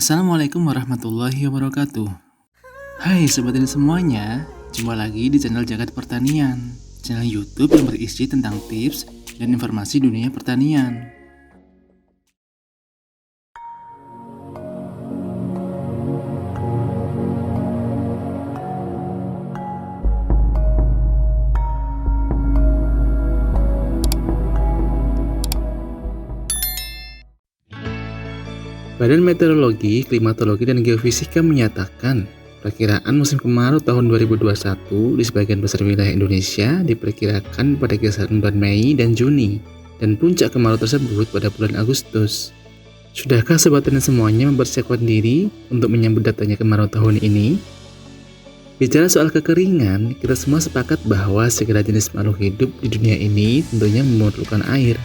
Assalamualaikum warahmatullahi wabarakatuh. Hai sobat ini semuanya, jumpa lagi di channel Jagat Pertanian, channel YouTube yang berisi tentang tips dan informasi dunia pertanian. Badan Meteorologi, Klimatologi, dan Geofisika menyatakan perkiraan musim kemarau tahun 2021 di sebagian besar wilayah Indonesia diperkirakan pada kisaran bulan Mei dan Juni, dan puncak kemarau tersebut pada bulan Agustus. Sudahkah sobat tani semuanya mempersiapkan diri untuk menyambut datangnya kemarau tahun ini? Bicara soal kekeringan, kita semua sepakat bahwa segala jenis makhluk hidup di dunia ini tentunya memerlukan air.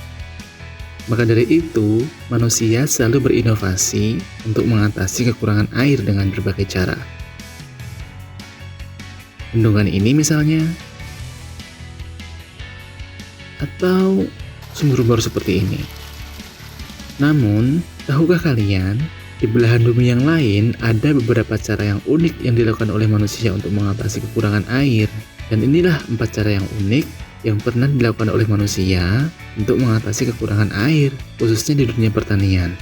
Maka dari itu, manusia selalu berinovasi untuk mengatasi kekurangan air dengan berbagai cara. Bendungan ini misalnya, atau sumber baru seperti ini. Namun, tahukah kalian, di belahan bumi yang lain ada beberapa cara yang unik yang dilakukan oleh manusia untuk mengatasi kekurangan air. Dan inilah 4 cara yang unik yang pernah dilakukan oleh manusia untuk mengatasi kekurangan air, khususnya di dunia pertanian.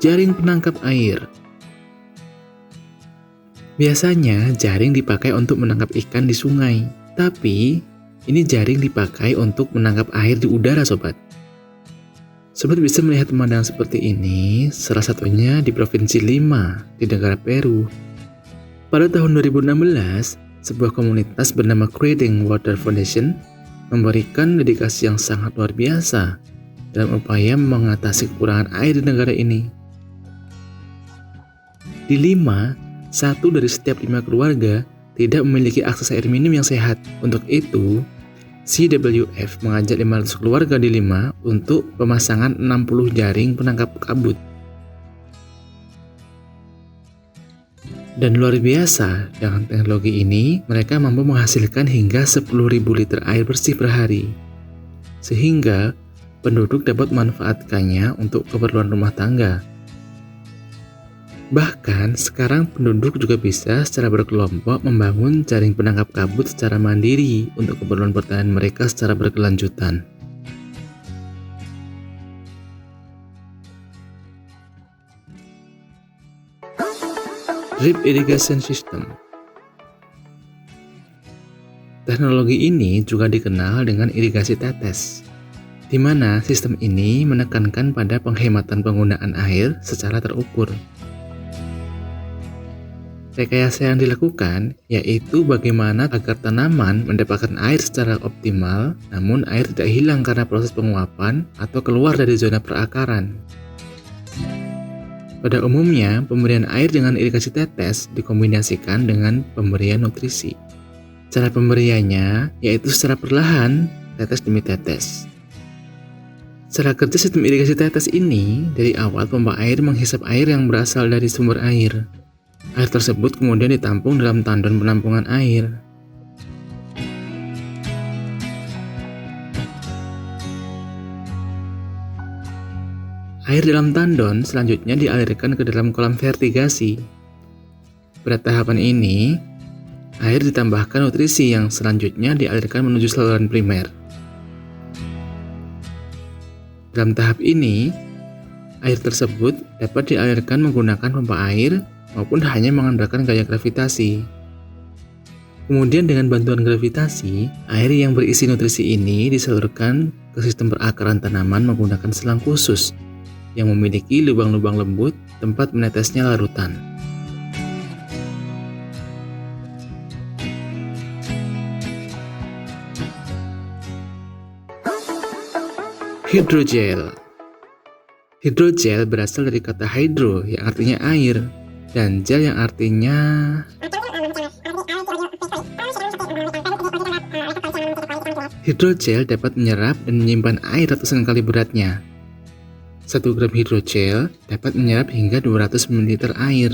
Jaring penangkap air. Biasanya jaring dipakai untuk menangkap ikan di sungai, tapi ini jaring dipakai untuk menangkap air di udara, sobat. Sobat bisa melihat pemandangan seperti ini, salah satunya di Provinsi Lima, di negara Peru. Pada tahun 2016, sebuah komunitas bernama Creating Water Foundation memberikan dedikasi yang sangat luar biasa dalam upaya mengatasi kekurangan air di negara ini. Di Lima, 1 dari setiap 5 keluarga tidak memiliki akses air minum yang sehat. Untuk itu, CWF mengajak 500 keluarga di Lima untuk pemasangan 60 jaring penangkap kabut. Dan luar biasa, dengan teknologi ini, mereka mampu menghasilkan hingga 10.000 liter air bersih per hari. Sehingga, penduduk dapat memanfaatkannya untuk keperluan rumah tangga. Bahkan, sekarang penduduk juga bisa secara berkelompok membangun jaring penangkap kabut secara mandiri untuk keperluan pertanian mereka secara berkelanjutan. Drip Irrigation System. Teknologi ini juga dikenal dengan irigasi tetes, di mana sistem ini menekankan pada penghematan penggunaan air secara terukur. Rekayasa yang dilakukan yaitu bagaimana agar tanaman mendapatkan air secara optimal, namun air tidak hilang karena proses penguapan atau keluar dari zona perakaran. Pada umumnya, pemberian air dengan irigasi tetes dikombinasikan dengan pemberian nutrisi. Cara pemberiannya yaitu secara perlahan, tetes demi tetes. Cara kerja sistem irigasi tetes ini, dari awal pompa air menghisap air yang berasal dari sumber air. Air tersebut kemudian ditampung dalam tandon penampungan air. Air dalam tandon selanjutnya dialirkan ke dalam kolam vertigasi. Pada tahapan ini, air ditambahkan nutrisi yang selanjutnya dialirkan menuju saluran primer. Dalam tahap ini, air tersebut dapat dialirkan menggunakan pompa air maupun hanya mengandalkan gaya gravitasi. Kemudian dengan bantuan gravitasi, air yang berisi nutrisi ini disalurkan ke sistem perakaran tanaman menggunakan selang khusus yang memiliki lubang-lubang lembut tempat menetesnya larutan. Hidrogel. Hidrogel berasal dari kata hydro yang artinya air dan gel yang artinya hidrogel dapat menyerap dan menyimpan air ratusan kali beratnya. 1 gram hidrogel dapat menyerap hingga 200 ml air.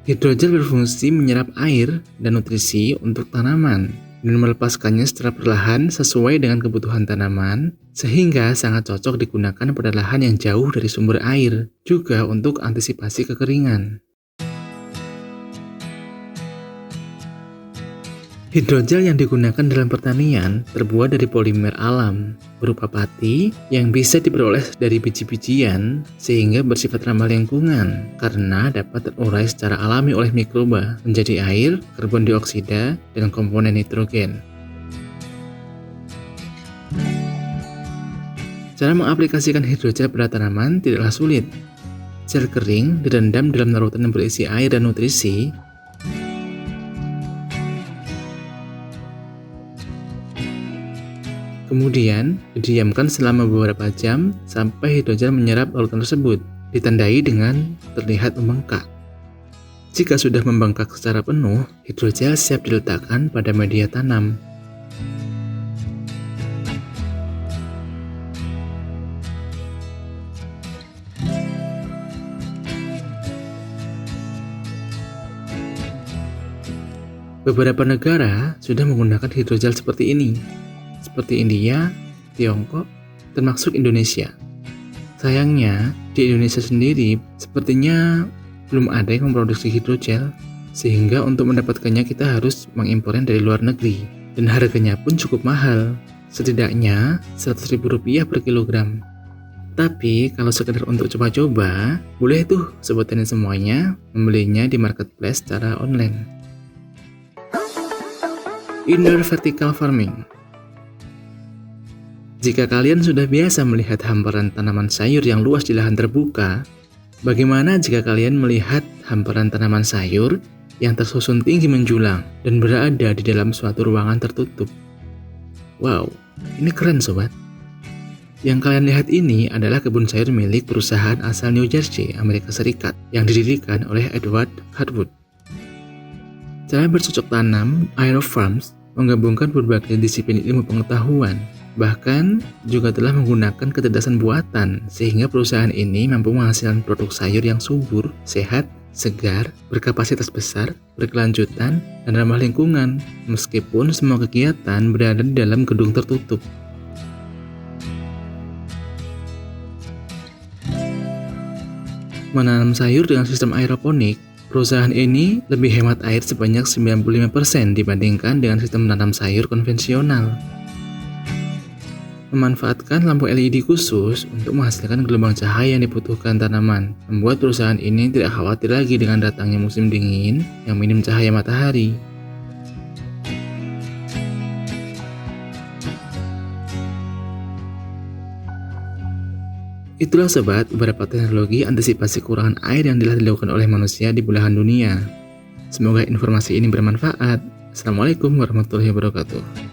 Hidrogel berfungsi menyerap air dan nutrisi untuk tanaman dan melepaskannya secara perlahan sesuai dengan kebutuhan tanaman, sehingga sangat cocok digunakan pada lahan yang jauh dari sumber air, juga untuk antisipasi kekeringan. Hidrogel yang digunakan dalam pertanian terbuat dari polimer alam, berupa pati yang bisa diperoleh dari biji-bijian sehingga bersifat ramah lingkungan karena dapat terurai secara alami oleh mikroba menjadi air, karbon dioksida, dan komponen nitrogen. Cara mengaplikasikan hidrogel pada tanaman tidaklah sulit. Gel kering direndam dalam larutan yang berisi air dan nutrisi. Kemudian, didiamkan selama beberapa jam sampai hidrogel menyerap larutan tersebut, ditandai dengan terlihat membengkak. Jika sudah membengkak secara penuh, hidrogel siap diletakkan pada media tanam. Beberapa negara sudah menggunakan hidrogel seperti ini, seperti India, Tiongkok, termasuk Indonesia. Sayangnya, di Indonesia sendiri sepertinya belum ada yang memproduksi hidrogel, sehingga untuk mendapatkannya kita harus mengimpornya dari luar negeri, dan harganya pun cukup mahal, setidaknya Rp100.000 per kilogram. Tapi kalau sekedar untuk coba-coba, boleh tuh Sobat Tani semuanya membelinya di marketplace secara online. Indoor vertical farming. Jika kalian sudah biasa melihat hamparan tanaman sayur yang luas di lahan terbuka, bagaimana jika kalian melihat hamparan tanaman sayur yang tersusun tinggi menjulang dan berada di dalam suatu ruangan tertutup? Wow, ini keren sobat. Yang kalian lihat ini adalah kebun sayur milik perusahaan asal New Jersey, Amerika Serikat yang didirikan oleh Edward Harwood. Cara bercocok tanam aerofarms menggabungkan berbagai disiplin ilmu pengetahuan, bahkan juga telah menggunakan kecerdasan buatan sehingga perusahaan ini mampu menghasilkan produk sayur yang subur, sehat, segar, berkapasitas besar, berkelanjutan, dan ramah lingkungan, meskipun semua kegiatan berada di dalam gedung tertutup. Menanam sayur dengan sistem aeroponik, perusahaan ini lebih hemat air sebanyak 95% dibandingkan dengan sistem menanam sayur konvensional. Memanfaatkan lampu LED khusus untuk menghasilkan gelombang cahaya yang dibutuhkan tanaman, membuat perusahaan ini tidak khawatir lagi dengan datangnya musim dingin yang minim cahaya matahari. Itulah sobat beberapa teknologi antisipasi kekurangan air yang telah dilakukan oleh manusia di belahan dunia. Semoga informasi ini bermanfaat. Assalamualaikum warahmatullahi wabarakatuh.